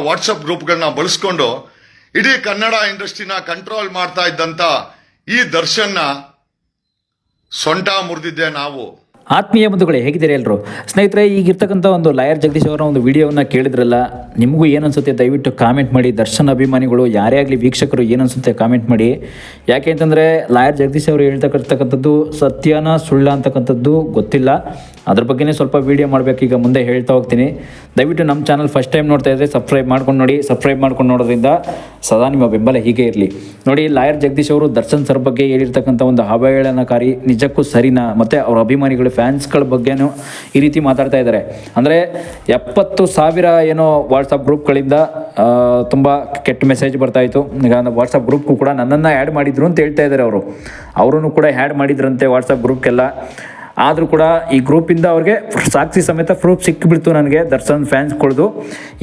WhatsApp ಗ್ರೂಪ್ಗಳನ್ನ ಬಳಸ್ಕೊಂಡು ಇಡೀ Kannada ಇಂಡಸ್ಟ್ರಿನ control ಮಾಡ್ತಾ ಇದ್ದಂಥ ಈ ದರ್ಶನ್ನ ಸೊಂಟ ಮುರಿದಿದ್ದೆ ನಾವು. ಆತ್ಮೀಯ ಬಂಧುಗಳೇ, ಹೇಗಿದ್ದೀರಿ ಎಲ್ಲರೂ? ಸ್ನೇಹಿತರೆ, ಈಗಿರ್ತಕ್ಕಂಥ ಒಂದು ಲಾಯರ್ ಜಗದೀಶ್ ಅವರ ಒಂದು ವಿಡಿಯೋವನ್ನು ಕೇಳಿದ್ರಲ್ಲ, ನಿಮಗೂ ಏನನ್ಸುತ್ತೆ ದಯವಿಟ್ಟು ಕಾಮೆಂಟ್ ಮಾಡಿ. ದರ್ಶನ್ ಅಭಿಮಾನಿಗಳು ಯಾರೇ ಆಗಲಿ ವೀಕ್ಷಕರು ಏನನ್ಸುತ್ತೆ ಕಾಮೆಂಟ್ ಮಾಡಿ. ಯಾಕೆ ಅಂತಂದರೆ ಲಾಯರ್ ಜಗದೀಶ್ ಅವರು ಹೇಳ್ತಕ್ಕಂಥದ್ದು ಸತ್ಯನ ಸುಳ್ಳ ಅಂತಕ್ಕಂಥದ್ದು ಗೊತ್ತಿಲ್ಲ. ಅದ್ರ ಬಗ್ಗೆನೇ ಸ್ವಲ್ಪ ವೀಡಿಯೋ ಮಾಡಬೇಕು, ಈಗ ಮುಂದೆ ಹೇಳ್ತಾ ಹೋಗ್ತೀನಿ. ದಯವಿಟ್ಟು ನಮ್ಮ ಚಾನಲ್ ಫಸ್ಟ್ ಟೈಮ್ ನೋಡ್ತಾ ಇದ್ದರೆ ಸಬ್ಸ್ಕ್ರೈಬ್ ಮಾಡ್ಕೊಂಡು ನೋಡಿ. ಸಬ್ಸ್ಕ್ರೈಬ್ ಮಾಡ್ಕೊಂಡು ನೋಡೋದ್ರಿಂದ ಸದಾ ನಿಮ್ಮ ಬೆಂಬಲ ಹೀಗೆ ಇರಲಿ. ನೋಡಿ, ಲಾಯರ್ ಜಗದೀಶ್ ಅವರು ದರ್ಶನ್ ಸರ್ ಬಗ್ಗೆ ಹೇಳಿರ್ತಕ್ಕಂಥ ಒಂದು ಅವಹೇಳನಕಾರಿ ನಿಜಕ್ಕೂ ಸರಿನಾ? ಮತ್ತು ಅವರ ಅಭಿಮಾನಿಗಳು ಫ್ಯಾನ್ಸ್ಗಳ ಬಗ್ಗೆನೂ ಈ ರೀತಿ ಮಾತಾಡ್ತಾ ಇದ್ದಾರೆ. ಅಂದರೆ 70,000 ಏನೋ ವಾಟ್ಸಪ್ ಗ್ರೂಪ್ಗಳಿಂದ ತುಂಬ ಕೆಟ್ಟ ಮೆಸೇಜ್ ಬರ್ತಾಯಿತ್ತು. ಈಗ ವಾಟ್ಸಪ್ ಗ್ರೂಪ್ಗೂ ಕೂಡ ನನ್ನನ್ನು ಆ್ಯಡ್ ಮಾಡಿದ್ರು ಅಂತ ಹೇಳ್ತಾ ಇದ್ದಾರೆ. ಅವರೂ ಕೂಡ ಆ್ಯಡ್ ಮಾಡಿದ್ರಂತೆ ವಾಟ್ಸಪ್ ಗ್ರೂಪ್ಗೆಲ್ಲ. ಆದರೂ ಕೂಡ ಈ ಗ್ರೂಪಿಂದ ಅವ್ರಿಗೆ ಸಾಕ್ಷಿ ಸಮೇತ ಪ್ರೂಫ್ ಸಿಕ್ಕಿಬಿಡ್ತು ನನಗೆ, ದರ್ಶನ್ ಫ್ಯಾನ್ಸ್ಗಳದು.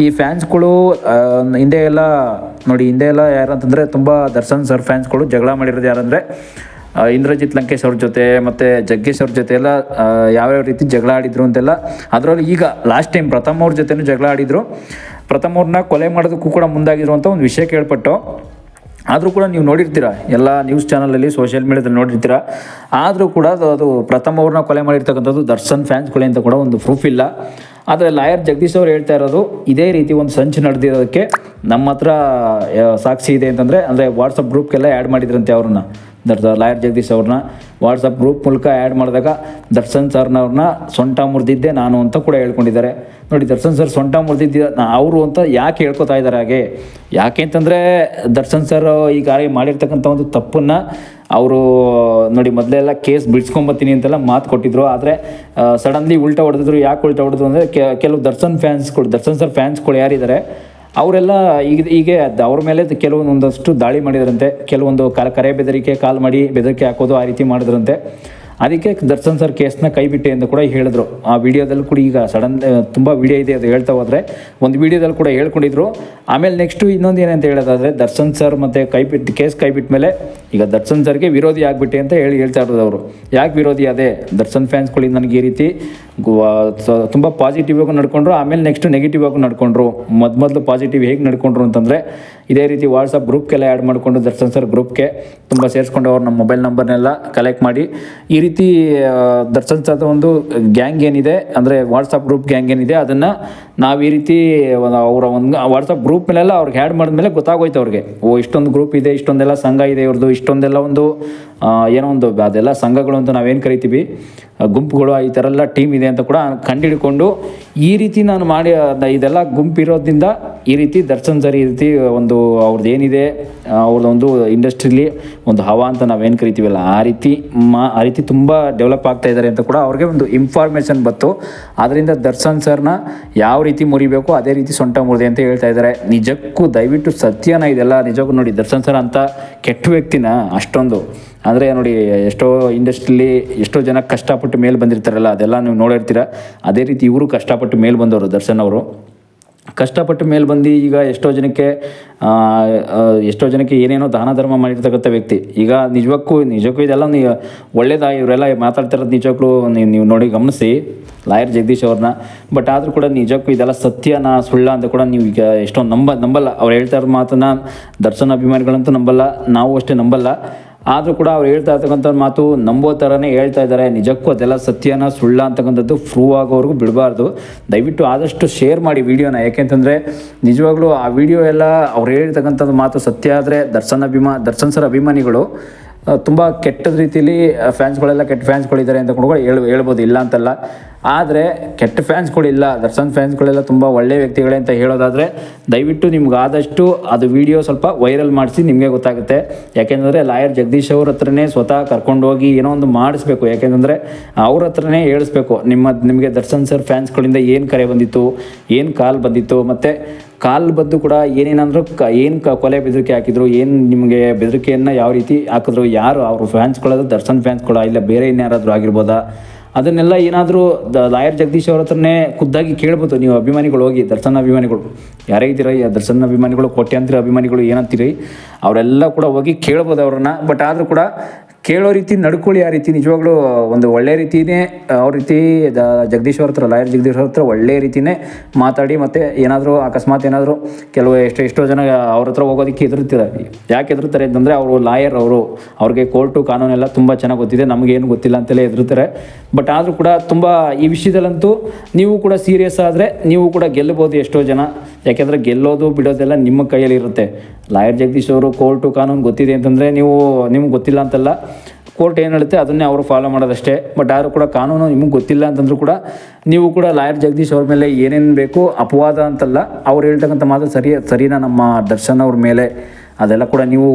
ಈ ಫ್ಯಾನ್ಸ್ಗಳು ಹಿಂದೆ ಎಲ್ಲ ಯಾರಂತಂದರೆ ತುಂಬ ದರ್ಶನ್ ಸರ್ ಫ್ಯಾನ್ಸ್ಗಳು ಜಗಳ ಮಾಡಿರೋದು ಯಾರಂದರೆ ಇಂದ್ರಜಿತ್ ಲಂಕೇಶ್ ಅವ್ರ ಜೊತೆ ಮತ್ತು ಜಗ್ಗೇಶ್ ಅವ್ರ ಜೊತೆ ಎಲ್ಲ ಯಾವ್ಯಾವ ರೀತಿ ಜಗಳ ಆಡಿದ್ರು ಅಂತೆಲ್ಲ. ಅದರಲ್ಲಿ ಈಗ ಲಾಸ್ಟ್ ಟೈಮ್ ಪ್ರಥಮ್ ಅವ್ರ ಜೊತೆನೂ ಜಗಳ ಆಡಿದರು. ಪ್ರಥಮ್ ಅವ್ರನ್ನ ಕೊಲೆ ಮಾಡೋದಕ್ಕೂ ಕೂಡ ಮುಂದಾಗಿದ್ರು ಅಂತ ಒಂದು ವಿಷಯ ಕೇಳ್ಪಟ್ಟು. ಆದರೂ ಕೂಡ ನೀವು ನೋಡಿರ್ತೀರ, ಎಲ್ಲ ನ್ಯೂಸ್ ಚಾನಲಲ್ಲಿ ಸೋಷಿಯಲ್ ಮೀಡಿಯಾದಲ್ಲಿ ನೋಡಿರ್ತೀರ. ಆದರೂ ಕೂಡ ಅದು ಪ್ರಥಮ್ ಅವ್ರನ್ನ ಕೊಲೆ ಮಾಡಿರ್ತಕ್ಕಂಥದ್ದು ದರ್ಶನ್ ಫ್ಯಾನ್ಸ್ಗಳೇ ಅಂತ ಕೂಡ ಒಂದು ಪ್ರೂಫ್ ಇಲ್ಲ. ಆದರೆ ಲಾಯರ್ ಜಗದೀಶ್ ಅವರು ಹೇಳ್ತಾ ಇರೋದು ಇದೇ ರೀತಿ ಒಂದು ಸಂಚು ನಡೆದಿರೋದಕ್ಕೆ ನಮ್ಮ ಹತ್ರ ಸಾಕ್ಷಿ ಇದೆ ಅಂತಂದರೆ, ಅಂದರೆ ವಾಟ್ಸಪ್ ಗ್ರೂಪ್ಗೆಲ್ಲ ಆ್ಯಡ್ ಮಾಡಿದ್ರಂತೆ ಅವ್ರನ್ನ. ಲಾಯರ್ ಜಗದೀಶ್ ಅವ್ರನ್ನ ವಾಟ್ಸಪ್ ಗ್ರೂಪ್ ಮೂಲಕ ಆ್ಯಡ್ ಮಾಡಿದಾಗ ದರ್ಶನ್ ಸರ್ನವ್ರನ್ನ ಸೊಂಟ ಮುರಿದಿದ್ದೆ ನಾನು ಅಂತ ಕೂಡ ಹೇಳ್ಕೊಂಡಿದ್ದಾರೆ. ನೋಡಿ, ದರ್ಶನ್ ಸರ್ ಸೊಂಟ ಮುರಿದಿದ್ದ ಅವರು ಅಂತ ಯಾಕೆ ಹೇಳ್ಕೊತಾ ಇದ್ದಾರೆ ಹಾಗೆ? ಯಾಕೆ ಅಂತಂದರೆ ದರ್ಶನ್ ಸರ್ ಈಗ ಮಾಡಿರ್ತಕ್ಕಂಥ ಒಂದು ತಪ್ಪನ್ನು ಅವರು ನೋಡಿ ಮೊದಲೆಲ್ಲ ಕೇಸ್ ಬಿಡಿಸ್ಕೊಂಬತ್ತೀನಿ ಅಂತೆಲ್ಲ ಮಾತು ಕೊಟ್ಟಿದ್ರು. ಆದರೆ ಸಡನ್ಲಿ ಉಲ್ಟಾ ಹೊಡೆದಿದ್ರು. ಯಾಕೆ ಉಲ್ಟಾ ಹೊಡೆದ್ರು ಅಂದರೆ ಕೆಲವು ದರ್ಶನ್ ಸರ್ ಫ್ಯಾನ್ಸ್ಗಳು ಯಾರಿದ್ದಾರೆ ಅವರೆಲ್ಲ ಈಗ ಅವ್ರ ಮೇಲೆ ಕೆಲವೊಂದಷ್ಟು ದಾಳಿ ಮಾಡಿದ್ರಂತೆ. ಕೆಲವೊಂದು ಕರೆ ಬೆದರಿಕೆ ಕಾಲ್ ಮಾಡಿ ಬೆದರಿಕೆ ಹಾಕೋದು ಆ ರೀತಿ ಮಾಡಿದ್ರಂತೆ. ಅದಕ್ಕೆ ದರ್ಶನ್ ಸರ್ ಕೇಸ್ನ ಕೈಬಿಟ್ಟೆ ಅಂತ ಕೂಡ ಹೇಳಿದ್ರು. ಆ ವಿಡಿಯೋದಲ್ಲಿ ಕೂಡ ಈಗ ತುಂಬ ವಿಡಿಯೋ ಇದೆ, ಅದು ಹೇಳ್ತಾ ಹೋದರೆ ಒಂದು ವಿಡಿಯೋದಲ್ಲಿ ಕೂಡ ಹೇಳ್ಕೊಂಡಿದ್ರು. ಆಮೇಲೆ ನೆಕ್ಸ್ಟು ಇನ್ನೊಂದು ಏನಂತ ಹೇಳೋದಾದರೆ, ದರ್ಶನ್ ಸರ್ ಮತ್ತು ಕೇಸ್ ಕೈಬಿಟ್ಟ ಮೇಲೆ ಈಗ ದರ್ಶನ್ ಸರ್ಗೆ ವಿರೋಧಿ ಆಗಿಬಿಟ್ಟೆ ಅಂತ ಹೇಳ್ತಾ ಇರೋದು ಅವರು. ಯಾಕೆ ವಿರೋಧಿ ಅದೇ? ದರ್ಶನ್ ಫ್ಯಾನ್ಸ್ಗಳಿಂದ ನನಗೆ ಈ ರೀತಿ ತುಂಬ ಪಾಸಿಟಿವ್ ಆಗಿ ನಡ್ಕೊಂಡ್ರು, ಆಮೇಲೆ ನೆಕ್ಸ್ಟ್ ನೆಗೆಟಿವ್ ಆಗಿ ನಡ್ಕೊಂಡ್ರು. ಮೊದಲು ಪಾಸಿಟಿವ್ ಹೇಗೆ ನಡ್ಕೊಂಡ್ರು ಅಂತಂದರೆ, ಇದೇ ರೀತಿ ವಾಟ್ಸಪ್ ಗ್ರೂಪ್ಗೆಲ್ಲ ಆ್ಯಡ್ ಮಾಡಿಕೊಂಡು ದರ್ಶನ್ ಸರ್ ಗ್ರೂಪ್ಗೆ ತುಂಬ ಸೇರಿಸ್ಕೊಂಡು ಅವ್ರು ನಮ್ಮ ಮೊಬೈಲ್ ನಂಬರ್ನೆಲ್ಲ ಕಲೆಕ್ಟ್ ಮಾಡಿ ಈ ರೀತಿ ದರ್ಶನ್ ಸರ್ದ ಒಂದು ಗ್ಯಾಂಗ್ ಏನಿದೆ, ಅಂದರೆ ವಾಟ್ಸಪ್ ಗ್ರೂಪ್ ಗ್ಯಾಂಗ್ ಏನಿದೆ, ಅದನ್ನು ನಾವು ಈ ರೀತಿ ಅವರ ಒಂದು ವಾಟ್ಸಪ್ ಗ್ರೂಪ್ ಮೇಲೆಲ್ಲ ಅವ್ರಿಗೆ ಆ್ಯಡ್ ಮಾಡಿದ್ಮೇಲೆ ಗೊತ್ತಾಗೋಯ್ತು ಅವ್ರಿಗೆ. ಇಷ್ಟೊಂದು ಗ್ರೂಪ್ ಇದೆ, ಇಷ್ಟೊಂದೆಲ್ಲ ಸಂಘ ಇದೆ ಇವ್ರದ್ದು, ಇಷ್ಟೊಂದೆಲ್ಲ ಒಂದು ಏನೋ ಒಂದು ಅದೆಲ್ಲ ಸಂಘಗಳು ಅಂತ ನಾವೇನು ಕರಿತೀವಿ, ಗುಂಪುಗಳು, ಈ ಥರ ಎಲ್ಲ ಟೀಮ್ ಇದೆ ಅಂತ ಕೂಡ ಕಂಡುಹಿಡ್ಕೊಂಡು ಈ ರೀತಿ ನಾನು ಮಾಡಿ ಇದೆಲ್ಲ ಗುಂಪಿರೋದ್ರಿಂದ ಈ ರೀತಿ ದರ್ಶನ್ ಸರ್ ಈ ರೀತಿ ಒಂದು ಅವ್ರದ್ದು ಏನಿದೆ ಅವ್ರದ್ದೊಂದು ಇಂಡಸ್ಟ್ರೀಲಿ ಒಂದು ಹವಾ ಅಂತ ನಾವೇನು ಕರಿತೀವಲ್ಲ ಆ ರೀತಿ ತುಂಬ ಡೆವಲಪ್ ಆಗ್ತಾ ಇದ್ದಾರೆ ಅಂತ ಕೂಡ ಅವ್ರಿಗೆ ಒಂದು ಇನ್ಫಾರ್ಮೇಷನ್ ಬಂತು. ಆದ್ದರಿಂದ ದರ್ಶನ್ ಸರ್ನ ಯಾವ ರೀತಿ ಮುರಿಬೇಕು ಅದೇ ರೀತಿ ಸೊಂಟ ಮುರಿದೆ ಅಂತ ಹೇಳ್ತಾ ಇದ್ದಾರೆ. ನಿಜಕ್ಕೂ ದಯವಿಟ್ಟು ಸತ್ಯನ ಇದೆಲ್ಲ ನಿಜಕ್ಕೂ ನೋಡಿ, ದರ್ಶನ್ ಸರ್ ಅಂತ ಕೆಟ್ಟ ವ್ಯಕ್ತಿನ ಅಷ್ಟೊಂದು ಅಂದರೆ ನೋಡಿ, ಎಷ್ಟೋ ಇಂಡಸ್ಟ್ರಿಲಿ ಎಷ್ಟೋ ಜನ ಕಷ್ಟಪಟ್ಟು ಮೇಲೆ ಬಂದಿರ್ತಾರಲ್ಲ, ಅದೆಲ್ಲ ನೀವು ನೋಡಿರ್ತೀರ. ಅದೇ ರೀತಿ ಇವರು ಕಷ್ಟಪಟ್ಟು ಮೇಲೆ ಬಂದವರು. ದರ್ಶನ್ ಅವರು ಕಷ್ಟಪಟ್ಟು ಮೇಲೆ ಬಂದು ಈಗ ಎಷ್ಟೋ ಜನಕ್ಕೆ ಏನೇನೋ ದಾನ ಧರ್ಮ ಮಾಡಿರ್ತಕ್ಕಂಥ ವ್ಯಕ್ತಿ. ಈಗ ನಿಜಕ್ಕೂ ಇದೆಲ್ಲ ಒಳ್ಳೇದಾಗಿ ಇವರೆಲ್ಲ ಮಾತಾಡ್ತಿರೋದು ನಿಜಕ್ಕೂ ನೀವು ನೋಡಿ ಗಮನಿಸಿ ಲಾಯರ್ ಜಗದೀಶ್ ಅವ್ರನ್ನ. ಬಟ್ ಆದರೂ ಕೂಡ ನಿಜಕ್ಕೂ ಇದೆಲ್ಲ ಸತ್ಯನ ಸುಳ್ಳ ಅಂತ ಕೂಡ ನೀವು ಈಗ ಎಷ್ಟೊಂದು ನಂಬಲ್ಲ. ಅವ್ರು ಹೇಳ್ತಾ ಇರೋ ಮಾತನ್ನು ದರ್ಶನ್ ಅಭಿಮಾನಿಗಳಂತೂ ನಂಬಲ್ಲ, ನಾವು ಅಷ್ಟೇ ನಂಬಲ್ಲ. ಆದರೂ ಕೂಡ ಅವ್ರು ಹೇಳ್ತಾ ಇರ್ತಕ್ಕಂಥ ಮಾತು ನಂಬೋ ಥರನೇ ಹೇಳ್ತಾ ಇದ್ದಾರೆ. ನಿಜಕ್ಕೂ ಅದೆಲ್ಲ ಸತ್ಯನ ಸುಳ್ಳ ಅಂತಕ್ಕಂಥದ್ದು ಪ್ರೂವ್ ಆಗೋವರೆಗೂ ಬಿಡಬಾರ್ದು. ದಯವಿಟ್ಟು ಆದಷ್ಟು ಶೇರ್ ಮಾಡಿ ವಿಡಿಯೋನ. ಯಾಕೆಂತಂದರೆ ನಿಜವಾಗ್ಲೂ ಆ ವಿಡಿಯೋ ಎಲ್ಲ ಅವ್ರು ಹೇಳ್ತಕ್ಕಂಥದ್ದು ಮಾತು ಸತ್ಯ ಆದರೆ ದರ್ಶನ್ ಸರ್ ಅಭಿಮಾನಿಗಳು ತುಂಬ ಕೆಟ್ಟದ ರೀತಿಯಲ್ಲಿ ಫ್ಯಾನ್ಸ್ಗಳೆಲ್ಲ ಕೆಟ್ಟ ಫ್ಯಾನ್ಸ್ಗಳಿದ್ದಾರೆ ಅಂತ ಕೂಡ ಹೇಳ್ಬೋದು, ಇಲ್ಲ ಅಂತಲ್ಲ. ಆದರೆ ಕೆಟ್ಟ ಫ್ಯಾನ್ಸ್ಗಳಿಲ್ಲ, ದರ್ಶನ್ ಫ್ಯಾನ್ಸ್ಗಳೆಲ್ಲ ತುಂಬ ಒಳ್ಳೆಯ ವ್ಯಕ್ತಿಗಳೇ ಅಂತ ಹೇಳೋದಾದರೆ ದಯವಿಟ್ಟು ನಿಮ್ಗೆ ಆದಷ್ಟು ಅದು ವಿಡಿಯೋ ಸ್ವಲ್ಪ ವೈರಲ್ ಮಾಡಿಸಿ, ನಿಮಗೆ ಗೊತ್ತಾಗುತ್ತೆ. ಯಾಕೆಂದರೆ ಲಾಯರ್ ಜಗದೀಶ್ ಅವ್ರ ಹತ್ರನೇ ಸ್ವತಃ ಕರ್ಕೊಂಡೋಗಿ ಏನೋ ಒಂದು ಮಾಡಿಸ್ಬೇಕು. ಯಾಕೆಂದರೆ ಅವ್ರ ಹತ್ರನೇ ಹೇಳಿಸ್ಬೇಕು, ನಿಮಗೆ ದರ್ಶನ್ ಸರ್ ಫ್ಯಾನ್ಸ್ಗಳಿಂದ ಏನು ಕರೆ ಬಂದಿತ್ತು, ಏನು ಕಾಲ್ ಬಂದಿತ್ತು, ಮತ್ತು ಕಾಲ್ ಬಂದು ಕೂಡ ಏನೇನಂದ್ರು ಏನು ಕೊಲೆ ಬೆದರಿಕೆ ಹಾಕಿದ್ರು, ಏನು ನಿಮಗೆ ಬೆದರಿಕೆಯನ್ನು ಯಾವ ರೀತಿ ಹಾಕಿದ್ರು, ಯಾರು ಅವರು ಫ್ಯಾನ್ಸ್ಗಳಾದ್ರು ದರ್ಶನ್ ಫ್ಯಾನ್ಸ್ಗಳ ಇಲ್ಲ ಬೇರೆ ಇನ್ಯಾರಾದರೂ ಆಗಿರ್ಬೋದಾ, ಅದನ್ನೆಲ್ಲ ಏನಾದರೂ ಲಾಯರ್ ಜಗದೀಶ್ ಅವ್ರ ಹತ್ರನೇ ಖುದ್ದಾಗಿ ಕೇಳ್ಬೋದು. ನೀವು ಅಭಿಮಾನಿಗಳು ಹೋಗಿ, ದರ್ಶನ್ ಅಭಿಮಾನಿಗಳು ಯಾರೇ ಇದ್ದೀರ, ದರ್ಶನ್ ಅಭಿಮಾನಿಗಳು ಕೋಟ್ಯಾಂತರ ಅಭಿಮಾನಿಗಳು ಏನಂತೀರಿ ಅವರೆಲ್ಲ ಕೂಡ ಹೋಗಿ ಕೇಳ್ಬೋದು ಅವ್ರನ್ನ. ಬಟ್ ಆದರೂ ಕೂಡ ಕೇಳೋ ರೀತಿ ನಡ್ಕೊಳ್ಳಿ. ಆ ರೀತಿ ನಿಜವಾಗ್ಲೂ ಒಂದು ಒಳ್ಳೆ ರೀತಿಯೇ ಅವ್ರ ರೀತಿ ಜಗದೀಶ್ ಅವ್ರ ಹತ್ರ, ಲಾಯರ್ ಜಗದೀಶ್ ಅವ್ರ ಹತ್ರ ಒಳ್ಳೆ ರೀತಿಯೇ ಮಾತಾಡಿ, ಮತ್ತು ಏನಾದರೂ ಅಕಸ್ಮಾತ್ ಏನಾದರೂ ಕೆಲವು ಎಷ್ಟೋ ಜನ ಅವ್ರ ಹತ್ರ ಹೋಗೋದಕ್ಕೆ ಹೆದರ್ತಾರೆ. ಯಾಕೆ ಹೆದರ್ತಾರೆ ಅಂತಂದರೆ ಅವರು ಲಾಯರ್, ಅವ್ರಿಗೆ ಕೋರ್ಟು ಕಾನೂನೆಲ್ಲ ತುಂಬ ಚೆನ್ನಾಗಿ ಗೊತ್ತಿದೆ, ನಮಗೇನು ಗೊತ್ತಿಲ್ಲ ಅಂತಲೇ ಹೆದರ್ತಾರೆ. ಬಟ್ ಆದರೂ ಕೂಡ ತುಂಬ ಈ ವಿಷಯದಲ್ಲಂತೂ ನೀವು ಕೂಡ ಸೀರಿಯಸ್ ಆದರೆ ನೀವು ಕೂಡ ಗೆಲ್ಲಬಹುದು ಎಷ್ಟೋ ಜನ. ಯಾಕೆಂದರೆ ಗೆಲ್ಲೋದು ಬಿಡೋದೆಲ್ಲ ನಿಮ್ಮ ಕೈಯಲ್ಲಿ ಇರುತ್ತೆ. ಲಾಯರ್ ಜಗದೀಶ್ ಅವರು ಕೋರ್ಟು ಕಾನೂನು ಗೊತ್ತಿದೆ ಅಂತಂದರೆ ನಿಮ್ಗೆ ಗೊತ್ತಿಲ್ಲ ಅಂತಲ್ಲ, ಕೋರ್ಟ್ ಏನು ಹೇಳುತ್ತೆ ಅದನ್ನೇ ಅವರು ಫಾಲೋ ಮಾಡೋದಷ್ಟೇ. ಬಟ್ ಆದರೂ ಕೂಡ ಕಾನೂನು ನಿಮಗೆ ಗೊತ್ತಿಲ್ಲ ಅಂತಂದ್ರೂ ಕೂಡ ನೀವು ಕೂಡ ಲಾಯರ್ ಜಗದೀಶ್ ಅವ್ರ ಮೇಲೆ ಏನೇನು ಬೇಕು ಅಪವಾದ ಅಂತಲ್ಲ, ಅವ್ರು ಹೇಳ್ತಕ್ಕಂಥ ಮಾತು ಸರಿನಾ ನಮ್ಮ ದರ್ಶನ್ ಅವ್ರ ಮೇಲೆ, ಅದೆಲ್ಲ ಕೂಡ ನೀವು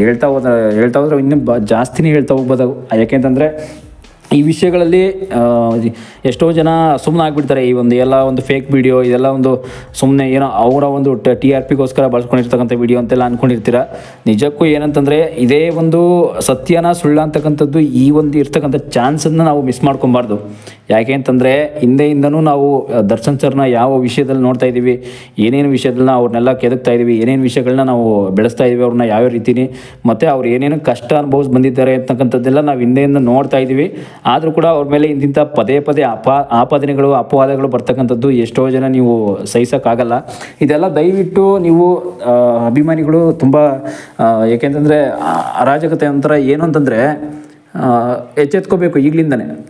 ಹೇಳ್ತಾ ಹೋದ್ರೆ ಇನ್ನೂ ಜಾಸ್ತಿನೇ ಹೇಳ್ತಾ ಹೋಗ್ಬೋದು. ಯಾಕೆಂತಂದರೆ ಈ ವಿಷಯಗಳಲ್ಲಿ ಎಷ್ಟೋ ಜನ ಸುಮ್ಮನೆ ಆಗಿಬಿಡ್ತಾರೆ. ಈ ಎಲ್ಲ ಒಂದು ಫೇಕ್ ವಿಡಿಯೋ, ಇದೆಲ್ಲ ಒಂದು ಸುಮ್ಮನೆ ಏನೋ ಅವರ ಒಂದು TRPಗೋಸ್ಕರ ಬಳಸ್ಕೊಂಡಿರ್ತಕ್ಕಂಥ ವಿಡಿಯೋ ಅಂತೆಲ್ಲ ಅಂದ್ಕೊಂಡಿರ್ತೀರ. ನಿಜಕ್ಕೂ ಏನಂತಂದರೆ ಇದೇ ಒಂದು ಸತ್ಯನ ಸುಳ್ಳು ಅಂತಕ್ಕಂಥದ್ದು ಈ ಒಂದು ಇರ್ತಕ್ಕಂಥ ಚಾನ್ಸನ್ನು ನಾವು ಮಿಸ್ ಮಾಡ್ಕೊಬಾರ್ದು. ಯಾಕೆ ಅಂತಂದರೆ ಹಿಂದೆಯಿಂದನೂ ನಾವು ದರ್ಶನ್ ಸರ್ನ ಯಾವ ವಿಷಯದಲ್ಲಿ ನೋಡ್ತಾ ಇದ್ದೀವಿ, ಏನೇನು ವಿಷಯದನ್ನ ಅವ್ರನ್ನೆಲ್ಲ ಕೆದಕ್ತಾ ಇದ್ದೀವಿ, ಏನೇನು ವಿಷಯಗಳನ್ನ ನಾವು ಬೆಳೆಸ್ತಾ ಇದ್ದೀವಿ ಅವ್ರನ್ನ ಯಾವ ರೀತಿನಿ, ಮತ್ತು ಅವ್ರು ಏನೇನು ಕಷ್ಟ ಅನುಭವಿಸಿ ಬಂದಿದ್ದಾರೆ ಅಂತಕ್ಕಂಥದ್ದೆಲ್ಲ ನಾವು ಹಿಂದೆಯಿಂದ ನೋಡ್ತಾ ಇದ್ದೀವಿ. ಆದರೂ ಕೂಡ ಅವ್ರ ಮೇಲೆ ಇಂತಿಂಥ ಪದೇ ಆಪಾದನೆಗಳು ಅಪವಾದಗಳು ಬರ್ತಕ್ಕಂಥದ್ದು ಎಷ್ಟೋ ಜನ ನೀವು ಸಹಿಸೋಕ್ಕಾಗಲ್ಲ. ಇದೆಲ್ಲ ದಯವಿಟ್ಟು ನೀವು ಅಭಿಮಾನಿಗಳು ತುಂಬ, ಏಕೆಂತಂದರೆ ಅರಾಜಕತೆ ಒಂಥರ ಏನು ಅಂತಂದರೆ ಎಚ್ಚೆತ್ಕೋಬೇಕು.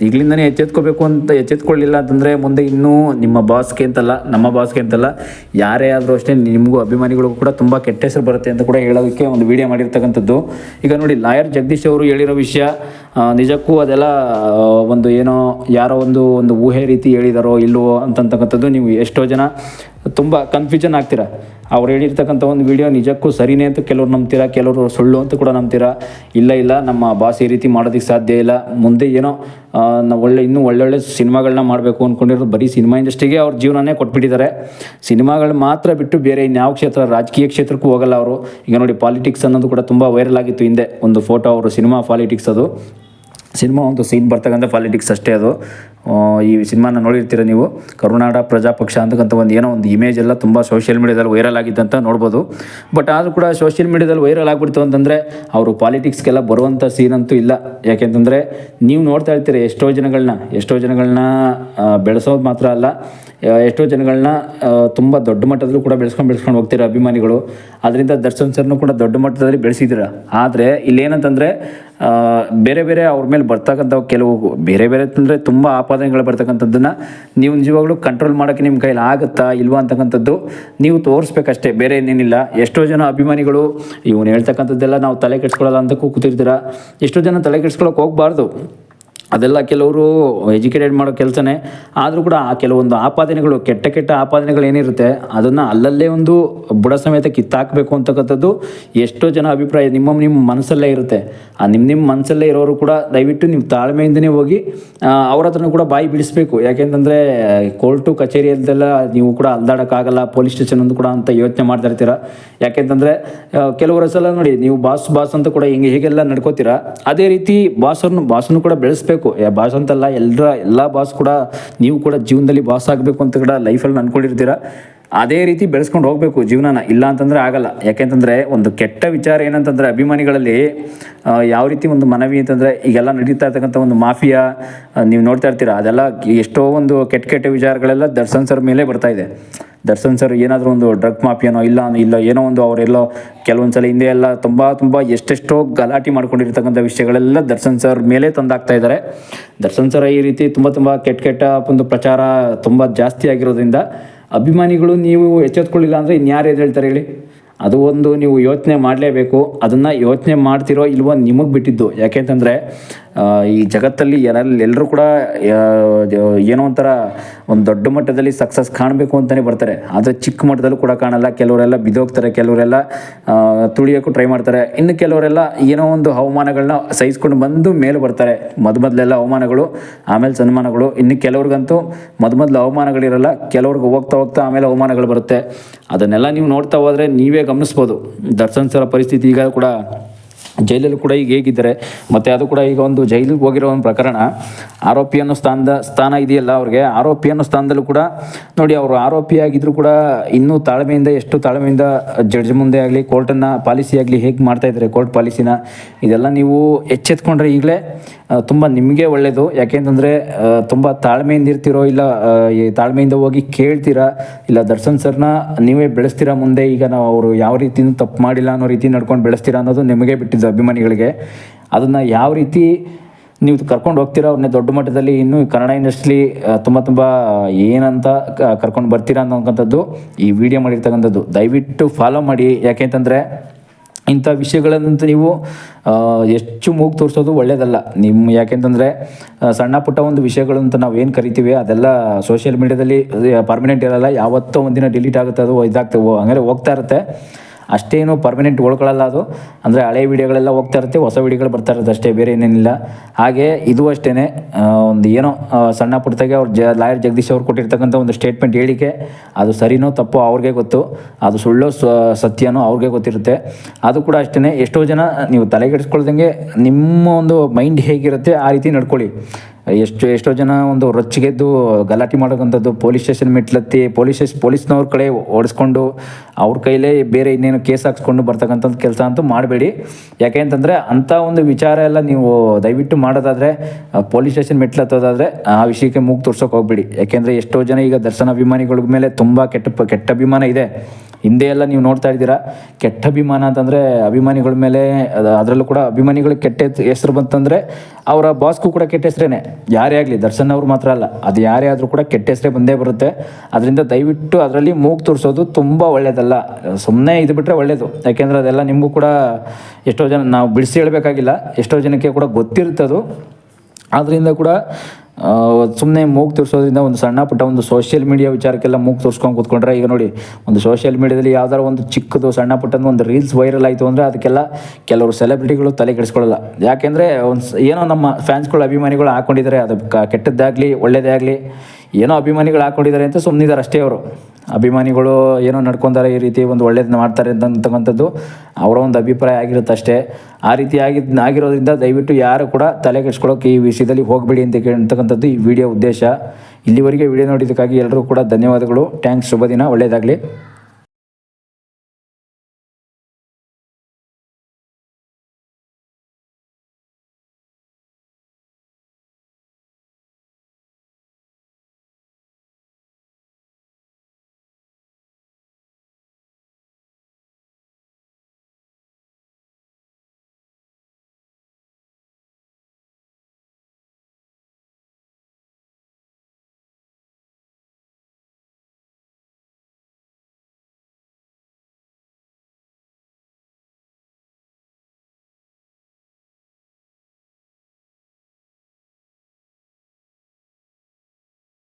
ಈಗಲಿಂದನೇ ಎಚ್ಚೆತ್ಕೊಳ್ಳಿಲ್ಲ ಅಂತಂದರೆ ಮುಂದೆ ಇನ್ನೂ ನಿಮ್ಮ ಬಾಸ್ಗೆ ಅಂತಲ್ಲ, ನಮ್ಮ ಬಾಸ್ಗೆ ಅಂತಲ್ಲ, ಯಾರೇ ಆದರೂ ಅಷ್ಟೇ ನಿಮಗೂ ಅಭಿಮಾನಿಗಳಿಗೂ ಕೂಡ ತುಂಬ ಕೆಟ್ಟ ಹೆಸರು ಬರುತ್ತೆ ಅಂತ ಕೂಡ ಹೇಳೋದಕ್ಕೆ ಒಂದು ವಿಡಿಯೋ ಮಾಡಿರ್ತಕ್ಕಂಥದ್ದು. ಈಗ ನೋಡಿ, ಲಾಯರ್ ಜಗದೀಶ್ ಅವರು ಹೇಳಿರೋ ವಿಷಯ ನಿಜಕ್ಕೂ ಅದೆಲ್ಲ ಒಂದು ಏನೋ ಯಾರೋ ಒಂದು ಊಹೆ ರೀತಿ ಹೇಳಿದಾರೋ ಇಲ್ವೋ ಅಂತಕ್ಕಂಥದ್ದು ನೀವು ಎಷ್ಟೋ ಜನ ತುಂಬ ಕನ್ಫ್ಯೂಷನ್ ಆಗ್ತೀರಾ. ಅವ್ರು ಹೇಳಿರ್ತಕ್ಕಂಥ ಒಂದು ವಿಡಿಯೋ ನಿಜಕ್ಕೂ ಸರಿನೇ ಅಂತ ಕೆಲವ್ರು ನಂಬ್ತೀರಾ, ಕೆಲವರು ಸುಳ್ಳು ಅಂತ ಕೂಡ ನಂಬ್ತೀರಾ. ಇಲ್ಲ ನಮ್ಮ ಬಾಸ್ ಈ ರೀತಿ ಮಾಡೋದಕ್ಕೆ ಸಾಧ್ಯ ಇಲ್ಲ, ಮುಂದೆ ಏನೋ ನಾವು ಇನ್ನೂ ಒಳ್ಳೊಳ್ಳೆ ಸಿನಿಮಾಗಳನ್ನ ಮಾಡಬೇಕು ಅಂದ್ಕೊಂಡಿರೋದು, ಬರೀ ಸಿನಿಮಾ ಇಂಡಸ್ಟ್ರಿಗೆ ಅವ್ರ ಜೀವನನೇ ಕೊಟ್ಬಿಟ್ಟಿದ್ದಾರೆ. ಸಿನಿಮಾಗಳು ಮಾತ್ರ ಬಿಟ್ಟು ಬೇರೆ ಇನ್ಯಾವ ಕ್ಷೇತ್ರ, ರಾಜಕೀಯ ಕ್ಷೇತ್ರಕ್ಕೂ ಹೋಗಲ್ಲ ಅವರು. ಈಗ ನೋಡಿ, ಪಾಲಿಟಿಕ್ಸ್ ಅನ್ನೋದು ಕೂಡ ತುಂಬ ವೈರಲ್ ಆಗಿತ್ತು ಹಿಂದೆ, ಒಂದು ಫೋಟೋ ಅವರು ಸಿನಿಮಾ ಪಾಲಿಟಿಕ್ಸ್, ಅದು ಸಿನಿಮಾ ಒಂದು ಸೀನ್ ಬರ್ತಕ್ಕಂಥ ಪಾಲಿಟಿಕ್ಸ್ ಅಷ್ಟೇ ಅದು. ಈ ಸಿನಿಮಾನ ನೋಡಿರ್ತೀರ ನೀವು, ಕರುನಾಡ ಪ್ರಜಾಪಕ್ಷ ಅಂತಕ್ಕಂಥ ಒಂದು ಇಮೇಜ್ ಎಲ್ಲ ತುಂಬ ಸೋಷಿಯಲ್ ಮೀಡಿಯಾದಲ್ಲಿ ವೈರಲ್ ಆಗಿದ್ದಂತ ನೋಡ್ಬೋದು. ಬಟ್ ಆದರೂ ಕೂಡ ಸೋಷಿಯಲ್ ಮೀಡಿಯಾದಲ್ಲಿ ವೈರಲ್ ಆಗಿಬಿಡ್ತು ಅಂತಂದರೆ ಅವರು ಪಾಲಿಟಿಕ್ಸ್ಗೆಲ್ಲ ಬರುವಂಥ ಸೀನ್ ಅಂತೂ ಇಲ್ಲ. ಯಾಕೆಂತಂದರೆ ನೀವು ನೋಡ್ತಾ ಇರ್ತೀರಿ ಎಷ್ಟೋ ಜನಗಳನ್ನ ಬೆಳೆಸೋದು ಮಾತ್ರ ಅಲ್ಲ, ಎಷ್ಟೋ ಜನಗಳನ್ನ ತುಂಬ ದೊಡ್ಡ ಮಟ್ಟದಲ್ಲೂ ಕೂಡ ಬೆಳೆಸ್ಕೊಂಡು ಹೋಗ್ತೀರ ಅಭಿಮಾನಿಗಳು. ಅದರಿಂದ ದರ್ಶನ್ ಸರ್ನು ಕೂಡ ದೊಡ್ಡ ಮಟ್ಟದಲ್ಲಿ ಬೆಳೆಸಿದ್ದೀರ. ಆದರೆ ಇಲ್ಲೇನಂತಂದರೆ ಬೇರೆ ಅವ್ರ ಮೇಲೆ ಬರ್ತಕ್ಕಂಥ ಕೆಲವು ಬೇರೆ ಅಂತಂದರೆ ತುಂಬ ಆಪಾದನೆಗಳು ಬರ್ತಕ್ಕಂಥದ್ದನ್ನು ನೀವು ನಿಜವಾಗ್ಲೂ ಕಂಟ್ರೋಲ್ ಮಾಡೋಕ್ಕೆ ನಿಮ್ಮ ಕೈಲಿ ಆಗುತ್ತಾ ಇಲ್ವಾ ಅಂತಕ್ಕಂಥದ್ದು ನೀವು ತೋರಿಸ್ಬೇಕಷ್ಟೇ, ಬೇರೆ ಏನೇನಿಲ್ಲ. ಎಷ್ಟೋ ಜನ ಅಭಿಮಾನಿಗಳು ಇವನು ಹೇಳ್ತಕ್ಕಂಥದ್ದೆಲ್ಲ ನಾವು ತಲೆ ಕೆಡಿಸ್ಕೊಳ್ಳಲ್ಲ ಅಂತ ಕೂತಿರ್ತೀರ. ಎಷ್ಟೋ ಜನ ತಲೆ ಕೆಡಿಸ್ಕೊಳ್ಳೋಕೆ ಹೋಗಬಾರ್ದು, ಅದೆಲ್ಲ ಕೆಲವರು ಎಜುಕೇಟೆಡ್ ಮಾಡೋ ಕೆಲಸನೇ. ಆದರೂ ಕೂಡ ಆ ಕೆಲವೊಂದು ಆಪಾದನೆಗಳು, ಕೆಟ್ಟ ಆಪಾದನೆಗಳು ಏನಿರುತ್ತೆ ಅದನ್ನು ಅಲ್ಲಲ್ಲೇ ಒಂದು ಬುಡ ಸಮೇತ ಕಿತ್ತಾಕಬೇಕು ಅಂತಕ್ಕಂಥದ್ದು ಎಷ್ಟೋ ಜನ ಅಭಿಪ್ರಾಯ ನಿಮ್ಮ ಮನಸ್ಸಲ್ಲೇ ಇರುತ್ತೆ. ಆ ನಿಮ್ಮ ಮನಸ್ಸಲ್ಲೇ ಇರೋರು ಕೂಡ ದಯವಿಟ್ಟು ನೀವು ತಾಳ್ಮೆಯಿಂದನೇ ಹೋಗಿ ಅವ್ರ ಹತ್ರನೂ ಕೂಡ ಬಾಯಿ ಬಿಡಿಸ್ಬೇಕು. ಯಾಕೆಂತಂದರೆ ಕೋರ್ಟು ಕಚೇರಿಯಲ್ಲೆಲ್ಲ ನೀವು ಕೂಡ ಅಲ್ದಾಡೋಕ್ಕಾಗಲ್ಲ, ಪೊಲೀಸ್ ಸ್ಟೇಷನ್ ಅಂತ ಕೂಡ ಅಂತ ಯೋಚನೆ ಮಾಡ್ತಾ ಇರ್ತೀರ. ಯಾಕೆಂತಂದರೆ ಕೆಲವರ ಸಲ ನೋಡಿ, ನೀವು ಬಾಸ್ ಅಂತ ಕೂಡ ಹೇಗೆಲ್ಲ ನಡ್ಕೋತೀರ, ಅದೇ ರೀತಿ ಬಾಸನ್ನು ಕೂಡ ಬೆಳೆಸ್ಬೇಕು. ಬಾಸ್ ಅಂತಲ್ಲ, ಎಲ್ಲ ಬಾಸ್ ಕೂಡ ನೀವು ಕೂಡ ಜೀವನದಲ್ಲಿ ಬಾಸ್ ಆಗಬೇಕು ಅಂತ ಕೂಡ ಲೈಫಲ್ಲಿ ಅಂದ್ಕೊಂಡಿರ್ತೀರ. ಅದೇ ರೀತಿ ಬೆಳೆಸ್ಕೊಂಡು ಹೋಗಬೇಕು ಜೀವನನ, ಇಲ್ಲ ಅಂತಂದರೆ ಆಗಲ್ಲ. ಯಾಕೆಂತಂದರೆ ಒಂದು ಕೆಟ್ಟ ವಿಚಾರ ಏನಂತಂದರೆ ಅಭಿಮಾನಿಗಳಲ್ಲಿ ಯಾವ ರೀತಿ ಒಂದು ಮನವಿ ಅಂತಂದರೆ ಈಗೆಲ್ಲ ನಡೀತಾ ಇರ್ತಕ್ಕಂಥ ಒಂದು ಮಾಫಿಯಾ ನೀವು ನೋಡ್ತಾ ಇರ್ತೀರ, ಅದೆಲ್ಲ ಎಷ್ಟೋ ಒಂದು ಕೆಟ್ಟ ವಿಚಾರಗಳೆಲ್ಲ ದರ್ಶನ್ ಸರ್ ಮೇಲೆ ಬರ್ತಾ ಇದೆ. ದರ್ಶನ್ ಸರ್ ಏನಾದರೂ ಒಂದು ಡ್ರಗ್ ಮಾಫಿಯಾನೋ ಇಲ್ಲ ಏನೋ ಒಂದು ಅವರೆಲ್ಲೋ ಕೆಲವೊಂದು ಸಲ ಹಿಂದೆ ಎಲ್ಲ ತುಂಬ ಎಷ್ಟೆಷ್ಟೋ ಗಲಾಟೆ ಮಾಡ್ಕೊಂಡಿರ್ತಕ್ಕಂಥ ವಿಷಯಗಳೆಲ್ಲ ದರ್ಶನ್ ಸರ್ ಮೇಲೆ ತಂದಾಗ್ತಾ ಇದ್ದಾರೆ. ದರ್ಶನ್ ಸರ್ ಈ ರೀತಿ ತುಂಬ ಕೆಟ್ಟ ಒಂದು ಪ್ರಚಾರ ತುಂಬ ಜಾಸ್ತಿ ಆಗಿರೋದ್ರಿಂದ ಅಭಿಮಾನಿಗಳು ನೀವು ಎಚ್ಚೆತ್ಕೊಳ್ಳಿಲ್ಲ ಅಂದರೆ ಇನ್ಯಾರು ಹೇಳ್ತಾರೆ ಹೇಳಿ? ಅದು ಒಂದು ನೀವು ಯೋಚನೆ ಮಾಡಲೇಬೇಕು. ಅದನ್ನು ಯೋಚನೆ ಮಾಡ್ತಿರೋ ಇಲ್ವೋ ನಿಮಗೆ ಬಿಟ್ಟಿದ್ದು. ಯಾಕೆಂತಂದರೆ ಈ ಜಗತ್ತಲ್ಲಿ ಎಲ್ಲರೂ ಕೂಡ ಏನೋ ಒಂಥರ ಒಂದು ದೊಡ್ಡ ಮಟ್ಟದಲ್ಲಿ ಸಕ್ಸಸ್ ಕಾಣಬೇಕು ಅಂತಲೇ ಬರ್ತಾರೆ, ಆದರೆ ಚಿಕ್ಕ ಮಟ್ಟದಲ್ಲೂ ಕೂಡ ಕಾಣಲ್ಲ. ಕೆಲವರೆಲ್ಲ ಬಿದ್ದೋಗ್ತಾರೆ, ಕೆಲವರೆಲ್ಲ ತುಳಿಯೋಕ್ಕೂ ಟ್ರೈ ಮಾಡ್ತಾರೆ, ಇನ್ನು ಕೆಲವರೆಲ್ಲ ಏನೋ ಒಂದು ಅವಮಾನಗಳನ್ನ ಸಹಿಸ್ಕೊಂಡು ಬಂದು ಮೇಲೆ ಬರ್ತಾರೆ. ಮೊದಲೆಲ್ಲ ಅವಮಾನಗಳು, ಆಮೇಲೆ ಸನ್ಮಾನಗಳು. ಇನ್ನು ಕೆಲವ್ರಿಗಂತೂ ಮೊದಲು ಅವಮಾನಗಳಿರಲ್ಲ, ಕೆಲವ್ರಿಗೆ ಹೋಗ್ತಾ ಆಮೇಲೆ ಅವಮಾನಗಳು ಬರುತ್ತೆ. ಅದನ್ನೆಲ್ಲ ನೀವು ನೋಡ್ತಾ ಹೋದರೆ ನೀವೇ ಗಮನಿಸ್ಬೋದು. ದರ್ಶನ್ ಸರ ಪರಿಸ್ಥಿತಿ ಈಗ ಕೂಡ ಜೈಲಲ್ಲೂ ಕೂಡ ಈಗ ಹೇಗಿದ್ದಾರೆ, ಮತ್ತು ಅದು ಕೂಡ ಈಗ ಒಂದು ಜೈಲಿಗೆ ಹೋಗಿರೋ ಒಂದು ಪ್ರಕರಣ, ಆರೋಪಿ ಅನ್ನೋ ಸ್ಥಾನ ಇದೆಯಲ್ಲ ಅವ್ರಿಗೆ, ಆರೋಪಿ ಅನ್ನೋ ಸ್ಥಾನದಲ್ಲೂ ಕೂಡ ನೋಡಿ, ಅವರು ಆರೋಪಿ ಆಗಿದ್ರು ಕೂಡ ಇನ್ನೂ ಎಷ್ಟು ತಾಳ್ಮೆಯಿಂದ ಜಡ್ಜ್ ಮುಂದೆ ಆಗಲಿ, ಕೋರ್ಟನ್ನು ಪಾಲಿಸಿ ಆಗಲಿ ಹೇಗೆ ಮಾಡ್ತಾಯಿದ್ದಾರೆ, ಕೋರ್ಟ್ ಪಾಲಿಸಿನ ಇದೆಲ್ಲ ನೀವು ಎಚ್ಚೆತ್ಕೊಂಡ್ರೆ ಈಗಲೇ ತುಂಬ ನಿಮಗೆ ಒಳ್ಳೆಯದು. ಯಾಕೆಂತಂದರೆ ತುಂಬ ತಾಳ್ಮೆಯಿಂದ ಇರ್ತಿರೋ, ಇಲ್ಲ ಈ ತಾಳ್ಮೆಯಿಂದ ಹೋಗಿ ಕೇಳ್ತೀರಾ, ಇಲ್ಲ ದರ್ಶನ್ ಸರ್ನ ನೀವೇ ಬೆಳೆಸ್ತೀರಾ ಮುಂದೆ, ಈಗ ನಾವು ಅವರು ಯಾವ ರೀತಿಯೂ ತಪ್ಪು ಮಾಡಿಲ್ಲ ಅನ್ನೋ ರೀತಿ ನಡ್ಕೊಂಡು ಬೆಳೆಸ್ತೀರಾ ಅನ್ನೋದು ನಿಮಗೆ ಬಿಟ್ಟಿದ್ದು ಅಭಿಮಾನಿಗಳಿಗೆ. ಅದನ್ನು ಯಾವ ರೀತಿ ನೀವು ಕರ್ಕೊಂಡು ಹೋಗ್ತೀರಾ, ಅವ್ರನ್ನೇ ದೊಡ್ಡ ಮಟ್ಟದಲ್ಲಿ ಇನ್ನೂ ಕನ್ನಡ ಇಂಡಸ್ಟ್ರಿ ತುಂಬ ಏನಂತ ಕರ್ಕೊಂಡು ಬರ್ತೀರಾ ಅನ್ನೋಂಥದ್ದು ಈ ವಿಡಿಯೋ ಮಾಡಿರ್ತಕ್ಕಂಥದ್ದು. ದಯವಿಟ್ಟು ಫಾಲೋ ಮಾಡಿ. ಯಾಕೆಂತಂದರೆ ಇಂಥ ವಿಷಯಗಳನ್ನಂತೂ ನೀವು ಹೆಚ್ಚು ಮೂಗು ತೋರಿಸೋದು ಒಳ್ಳೆಯದಲ್ಲ ಯಾಕೆಂತಂದರೆ ಸಣ್ಣ ಪುಟ್ಟ ಒಂದು ವಿಷಯಗಳಂತ ನಾವು ಏನು ಕರಿತೀವಿ ಅದೆಲ್ಲ ಸೋಷಿಯಲ್ ಮೀಡ್ಯಾದಲ್ಲಿ ಪರ್ಮನೆಂಟ್ ಇರೋಲ್ಲ, ಯಾವತ್ತೋ ಒಂದಿನ ಡಿಲೀಟ್ ಆಗುತ್ತೆ, ಅದು ಇದಾಗ್ತವೆ, ಹಂಗಾರೆ ಹೋಗ್ತಾ ಇರುತ್ತೆ. ಅಷ್ಟೇನು ಪರ್ಮನೆಂಟ್ ಉಳ್ಕೊಳ್ಳಲ್ಲ ಅದು. ಅಂದರೆ ಹಳೆ ವೀಡಿಯೋಗಳೆಲ್ಲ ಹೋಗ್ತಾ ಇರುತ್ತೆ, ಹೊಸ ವೀಡಿಯೋಗಳು ಬರ್ತಾ ಇರುತ್ತೆ ಅಷ್ಟೇ, ಬೇರೆ ಏನೇನಿಲ್ಲ. ಹಾಗೆ ಇದು ಅಷ್ಟೇ, ಒಂದು ಏನೋ ಸಣ್ಣ ಪುಟ್ಟದಾಗೆ ಅವ್ರು ಲಾಯರ್ ಜಗದೀಶ್ ಅವ್ರು ಕೊಟ್ಟಿರ್ತಕ್ಕಂಥ ಒಂದು ಸ್ಟೇಟ್ಮೆಂಟ್ ಹೇಳಿಕೆ, ಅದು ಸರಿನೋ ತಪ್ಪೋ ಅವ್ರಿಗೆ ಗೊತ್ತು, ಅದು ಸುಳ್ಳೋ ಸತ್ಯನೋ ಅವ್ರಿಗೆ ಗೊತ್ತಿರುತ್ತೆ. ಅದು ಕೂಡ ಅಷ್ಟೇ, ಎಷ್ಟೋ ಜನ ನೀವು ತಲೆಗೆಡಿಸ್ಕೊಳ್ದಂಗೆ ನಿಮ್ಮ ಒಂದು ಮೈಂಡ್ ಹೇಗಿರುತ್ತೆ ಆ ರೀತಿ ನಡ್ಕೊಳ್ಳಿ. ಎಷ್ಟೋ ಜನ ಒಂದು ರೊಚ್ಚಿಗೆದ್ದು ಗಲಾಟೆ ಮಾಡೋಕ್ಕಂಥದ್ದು, ಪೊಲೀಸ್ ಸ್ಟೇಷನ್ ಮೆಟ್ಲತ್ತಿ ಪೊಲೀಸ್ನವ್ರ ಕಡೆ ಓಡಿಸ್ಕೊಂಡು ಅವ್ರ ಕೈಲೇ ಬೇರೆ ಇನ್ನೇನು ಕೇಸ್ ಹಾಕ್ಸ್ಕೊಂಡು ಬರ್ತಕ್ಕಂಥದ್ದು ಕೆಲಸ ಅಂತೂ ಮಾಡಬೇಡಿ. ಯಾಕೆ ಅಂತಂದರೆ ಅಂಥ ಒಂದು ವಿಚಾರ ಎಲ್ಲ ನೀವು ದಯವಿಟ್ಟು ಮಾಡೋದಾದರೆ, ಪೊಲೀಸ್ ಸ್ಟೇಷನ್ ಮೆಟ್ಲತ್ತೋದಾದರೆ ಆ ವಿಷಯಕ್ಕೆ ಮೂಗು ತೋರ್ಸೋಕೆ ಹೋಗ್ಬೇಡಿ. ಯಾಕೆಂದರೆ ಎಷ್ಟೋ ಜನ ಈಗ ದರ್ಶನ್ ಅಭಿಮಾನಿಗಳ ಮೇಲೆ ತುಂಬ ಕೆಟ್ಟ ಅಭಿಮಾನ ಇದೆ. ಹಿಂದೆ ಎಲ್ಲ ನೀವು ನೋಡ್ತಾ ಇದ್ದೀರಾ, ಕೆಟ್ಟ ಅಭಿಮಾನ ಅಂತಂದರೆ ಅಭಿಮಾನಿಗಳ ಮೇಲೆ, ಅದರಲ್ಲೂ ಕೂಡ ಅಭಿಮಾನಿಗಳಿಗೆ ಕೆಟ್ಟ ಹೆಸರು ಬಂತಂದರೆ ಅವರ ಬಾಸ್ಗೂ ಕೂಡ ಕೆಟ್ಟ ಹೆಸರೇನೆ. ಯಾರೇ ಆಗಲಿ, ದರ್ಶನ್ ಅವ್ರು ಮಾತ್ರ ಅಲ್ಲ, ಅದು ಯಾರೇ ಆದರೂ ಕೂಡ ಕೆಟ್ಟ ಹೆಸರೇ ಬಂದೇ ಬರುತ್ತೆ. ಅದರಿಂದ ದಯವಿಟ್ಟು ಅದರಲ್ಲಿ ಮೂಗು ತೋರಿಸೋದು ತುಂಬ ಒಳ್ಳೆಯದಲ್ಲ. ಸುಮ್ಮನೆ ಇದು ಬಿಟ್ಟರೆ ಒಳ್ಳೆಯದು. ಯಾಕೆಂದರೆ ಅದೆಲ್ಲ ನಿಮಗೂ ಕೂಡ ಎಷ್ಟೋ ಜನ, ನಾವು ಬಿಡಿಸಿ ಹೇಳಬೇಕಾಗಿಲ್ಲ, ಎಷ್ಟೋ ಜನಕ್ಕೆ ಕೂಡ ಗೊತ್ತಿರ್ತದು. ಆದ್ದರಿಂದ ಕೂಡ ಸುಮ್ಮನೆ ಮೂಗು ತೋರಿಸೋದ್ರಿಂದ ಒಂದು ಸಣ್ಣ ಪುಟ್ಟ ಒಂದು ಸೋಷಿಯಲ್ ಮೀಡಿಯಾ ವಿಚಾರಕ್ಕೆಲ್ಲ ಮೂಗು ತೋರಿಸ್ಕೊಂಡು ಕೂತ್ಕೊಂಡ್ರೆ, ಈಗ ನೋಡಿ ಒಂದು ಸೋಷಿಯಲ್ ಮೀಡಿಯಾದಲ್ಲಿ ಯಾವ್ದಾರು ಒಂದು ಚಿಕ್ಕದು ಸಣ್ಣ ಪುಟ್ಟದ್ದು ಒಂದು ರೀಲ್ಸ್ ವೈರಲ್ ಆಯಿತು ಅಂದರೆ ಅದಕ್ಕೆಲ್ಲ ಕೆಲವರು ಸೆಲೆಬ್ರಿಟಿಗಳು ತಲೆ ಕೆಡಿಸ್ಕೊಳ್ಳಲ್ಲ. ಯಾಕೆಂದರೆ ಏನೋ ನಮ್ಮ ಫ್ಯಾನ್ಸ್ಗಳು ಅಭಿಮಾನಿಗಳು ಹಾಕ್ಕೊಂಡಿದ್ದಾರೆ, ಅದು ಕೆಟ್ಟದ್ದಾಗಲಿ ಒಳ್ಳೆಯದೇ ಆಗಲಿ, ಏನೋ ಅಭಿಮಾನಿಗಳು ಹಾಕ್ಕೊಂಡಿದ್ದಾರೆ ಅಂತ ಸುಮ್ಮನಿದ್ದಾರೆ ಅಷ್ಟೇ. ಅವರು ಅಭಿಮಾನಿಗಳು ಏನೋ ನಡ್ಕೊಂತಾರೆ, ಈ ರೀತಿ ಒಂದು ಒಳ್ಳೇದನ್ನ ಮಾಡ್ತಾರೆ ಅಂತಕ್ಕಂಥದ್ದು ಅವರ ಒಂದು ಅಭಿಪ್ರಾಯ ಆಗಿರುತ್ತೆ ಅಷ್ಟೇ. ಆ ರೀತಿ ಆಗಿರೋದ್ರಿಂದ ದಯವಿಟ್ಟು ಯಾರು ಕೂಡ ತಲೆ ಕೆಡಿಸ್ಕೊಳ್ಳೋಕೆ ಈ ವಿಷಯದಲ್ಲಿ ಹೋಗಬೇಡಿ ಅಂತಕ್ಕಂಥದ್ದು ಈ ವಿಡಿಯೋ ಉದ್ದೇಶ. ಇಲ್ಲಿವರೆಗೆ ವಿಡಿಯೋ ನೋಡಿದ್ದಕ್ಕಾಗಿ ಎಲ್ಲರೂ ಕೂಡ ಧನ್ಯವಾದಗಳು. ಥ್ಯಾಂಕ್ಸ್. ಶುಭ ದಿನ, ಒಳ್ಳೆಯದಾಗಲಿ.